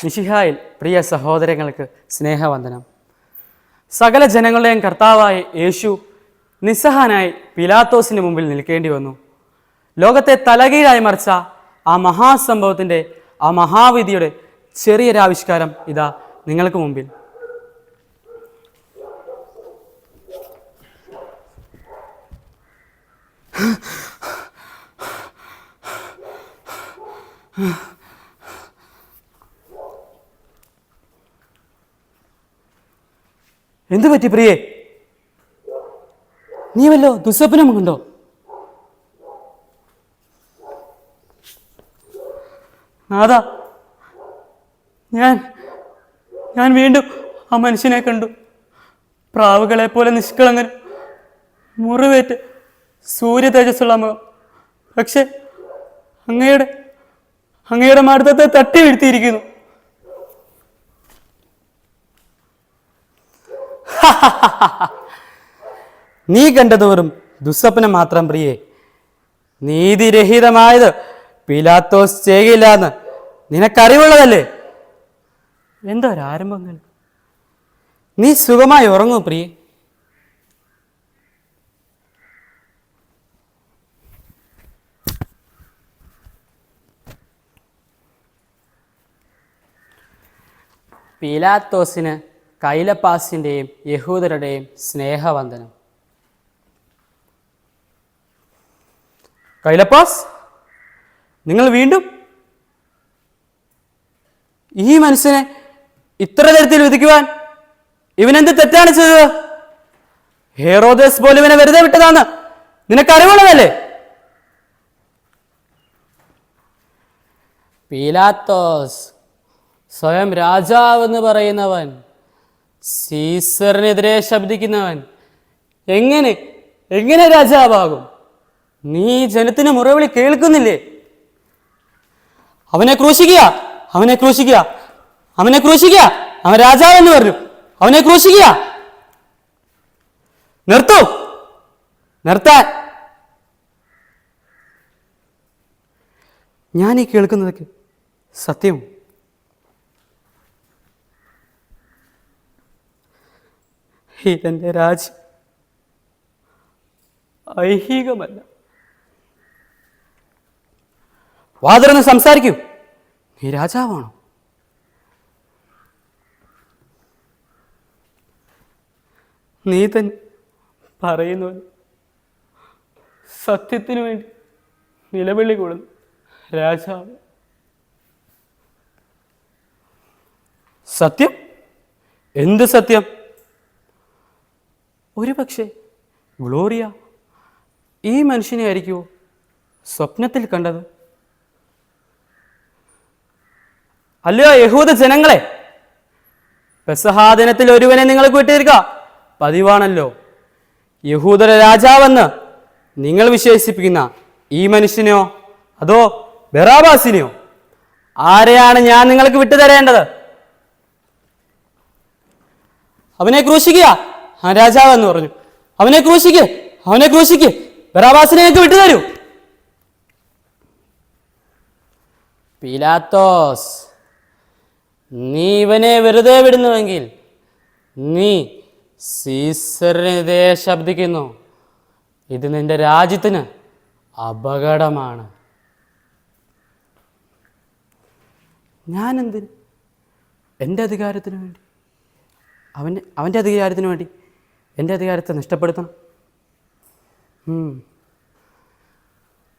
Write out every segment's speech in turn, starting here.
മിശിഹായിൽ പ്രിയ സഹോദരങ്ങൾക്ക് സ്നേഹവന്ദനം. സകല ജനങ്ങളുടെയും കർത്താവായ യേശു നിസ്സഹായനായി പിലാത്തോസിന് മുമ്പിൽ നിൽക്കേണ്ടി വന്നു. ലോകത്തെ തലകീഴായി മറിച്ച ആ മഹാസംഭവത്തിൻ്റെ ആ മഹാവിധിയുടെ ചെറിയൊരാവിഷ്കാരം ഇതാ നിങ്ങൾക്ക് മുമ്പിൽ. എന്തു പറ്റി പ്രിയേ? നീ വല്ലോ ദുസ്വപ്നം കണ്ടോ? നാഥാ, ഞാൻ വീണ്ടും ആ മനുഷ്യനെ കണ്ടു. പ്രാവുകളെ പോലെ നിഷ്കളങ്കൻ, മുറിവേറ്റ് സൂര്യ തേജസ്സുള്ള മുഖം. പക്ഷെ അങ്ങയുടെ മാർദ്ദത്തെ തട്ടി വീഴ്ത്തിയിരിക്കുന്നു. നീ കണ്ടതോറും ദുസ്വപ്നം മാത്രം പ്രിയേ. നീതിരഹിതമായത് പിലാത്തോസ് ചെയ്യില്ല എന്ന് നിനക്കറിവുള്ളതല്ലേ? എന്തോ ഒരാരംഭങ്ങൾ. നീ സുഖമായി ഉറങ്ങൂ പ്രിയേ. പീലാത്തോസിന് കൈലപ്പാസിൻ്റെയും യഹൂദരുടെയും സ്നേഹവന്ദനം. കൈലപ്പാസ്, നിങ്ങൾ വീണ്ടും ഈ മനുഷ്യനെ ഇത്ര തരത്തിൽ വിധിക്കുവാൻ ഇവനെന്ത് തെറ്റാണ് ചെയ്തത്? ഹെറോദേസ് പോലും ഇവനെ വെറുതെ വിട്ടതാന്ന് നിനക്കറിവുള്ളതല്ലേ? പീലാത്തോസ്, സ്വയം രാജാവെന്ന് പറയുന്നവൻ, സീസറിനെതിരെ ശബ്ദിക്കുന്നവൻ എങ്ങനെ രാജാവാകും? നീ ജനത്തിന് മുറവിളി കേൾക്കുന്നില്ലേ? അവനെ ക്രൂശിക്കുക, അവനെ ക്രൂശിക്കുക, അവനെ ക്രൂശിക്കുക. അവൻ രാജാവെന്ന് പറഞ്ഞു. അവനെ ക്രൂശിക്കുക. നിർത്താൻ. ഞാൻ ഈ കേൾക്കുന്നതൊക്കെ സത്യം. ഇതെന്റെ രാജ്യം ഐഹികമല്ല. വാതിറന്ന് സംസാരിക്കൂ. നീ രാജാവാണോ? നീ തന്നെ പറയുന്നു സത്യത്തിനു വേണ്ടി നിലവിളി കൊള്ളുന്നു രാജാവ്. സത്യം? എന്ത് സത്യം? ഒരു പക്ഷേ ഗ്ലോറിയ ഈ മനുഷ്യനെ ആയിരിക്കുമോ സ്വപ്നത്തിൽ കണ്ടത്? അല്ലയോ യഹൂദ ജനങ്ങളെ, പെസഹാ ദിനത്തിൽ ഒരുവനെ നിങ്ങൾക്ക് വിട്ടിരിക്കുക പതിവാണല്ലോ. യഹൂദര രാജാവെന്ന് നിങ്ങൾ വിശേഷിപ്പിക്കുന്ന ഈ മനുഷ്യനെയോ അതോ ബറാബാസിനെയോ? ആരെയാണ് ഞാൻ നിങ്ങൾക്ക് വിട്ടുതരേണ്ടത്? അവനെ ക്രൂശിക്കുക. ആ രാജാവെന്ന് പറഞ്ഞു. അവനെ ക്രൂശിക്ക്. ബറാബാസിനെ ഞങ്ങൾക്ക് വിട്ടുതരൂ. പീലാത്തോസ്, നീ ഇവനെ വെറുതെ വിടുന്നുവെങ്കിൽ നീ സീസറിനെതിരെ ശബ്ദിക്കുന്നു. ഇത് നിന്റെ രാജ്യത്തിന് അപകടമാണ്. ഞാനെന്തിന് എൻ്റെ അധികാരത്തിന് വേണ്ടി അവൻ്റെ അധികാരത്തിന് വേണ്ടി എൻ്റെ അധികാരത്തെ നഷ്ടപ്പെടുത്തണം?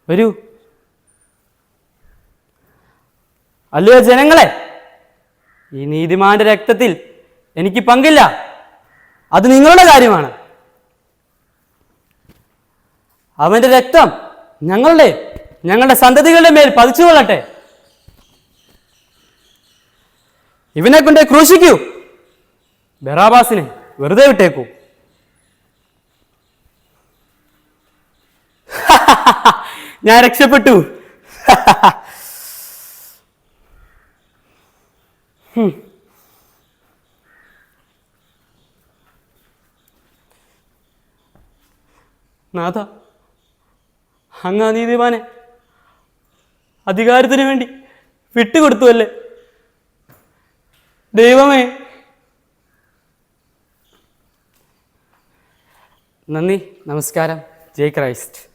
വരൂ. അല്ലയോ ജനങ്ങളെ, ഈ നീതിമാന്റെ രക്തത്തിൽ എനിക്ക് പങ്കില്ല. അത് നിങ്ങളുടെ കാര്യമാണ്. അവന്റെ രക്തം ഞങ്ങളുടെ സന്തതികളുടെ മേൽ പതിച്ചുകൊള്ളട്ടെ. ഇവനെ കൊണ്ട് ക്രൂശിക്കൂ. ബറാബാസിനെ വെറുതെ വിട്ടേക്കൂ. ഞാൻ രക്ഷപ്പെട്ടു. നാഥ, അങ്ങ് നീതിമാനെ അധികാരത്തിന് വേണ്ടി വിട്ടുകൊടുത്തുവല്ലേ? ദൈവമേ. നന്ദി, നമസ്കാരം, ജയ് ക്രൈസ്റ്റ്.